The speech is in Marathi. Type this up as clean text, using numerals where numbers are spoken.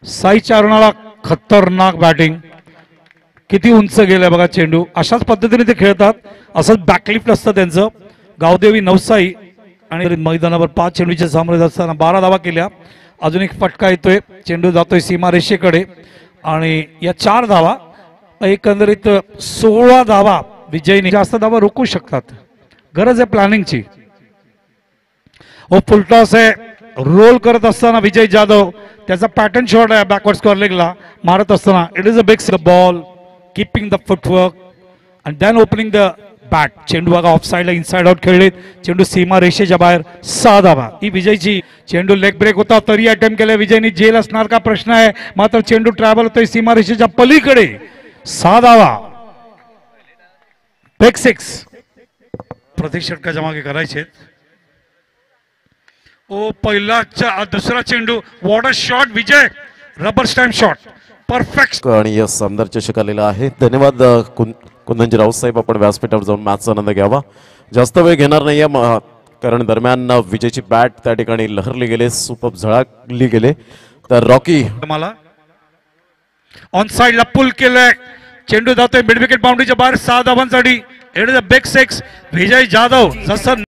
साई चारणाला खतरनाक बॅटिंग, किती उंच गेलाय बघा चेंडू. अशाच पद्धतीने ते खेळतात, असंच बॅकलिफ्ट असतं त्यांचं. गावदेवी नवसाई आणि मैदानावर 5 चेंडूचे सामोरे असताना 12 धावा केल्या. अजून एक फटका येतोय, चेंडू जातोय सीमारेषेकडे आणि या 4 धावा, एकंदरीत 16 धावा विजयनी. जास्त धावा रोखू शकतात, गरज आहे प्लॅनिंगची. फुलटॉस आहे, रोल करत असताना विजय जाधव, त्याचा पॅटर्न शॉट आहे बॅकवर्ड स्क्वेअर लेगला मारत असताना. It is a big ball, keeping the footwork and then opening the bat. चेंडू बघा ऑफ साइडला इनसाइड आउट खेळलेत, चेंडू सीमा रेषेच्या बाहेर. 6 धावा ही विजयची. चेंडू लेग ब्रेक होता तरी अटेम्प्ट केला विजयनी. जेल असणार का प्रश्न आहे, मात्र चेंडू ट्रॅव्हल होतोय सीमा रेषेच्या पलीकडे. 6 धावा, बिग 6. प्रत्येक षटकाच्या मागे करायचे. ओ पहिला दुसरा चेंडू, what a shot Vijay, rubber stamp shot, perfect. आणि यस आमदार चषक आलेला आहे. धन्यवाद कुंदनजी रावसाहेब. आपण व्यासपीठावर जाऊन मॅचचा आनंद घ्यावा. जास्त वेळ घेणार नाहीये, कारण दरम्यान विजयची बॅट त्या ठिकाणी लहरली गेले, सुपर झळकली गेले. तर रॉकी मला ऑन साइडला पुल केलंय, चेंडू जातोय मिड विकेट बाउंड्रीच्या बाहेर. 6 धावांसाठी. It is a big 6. Vijay Jadhav जसं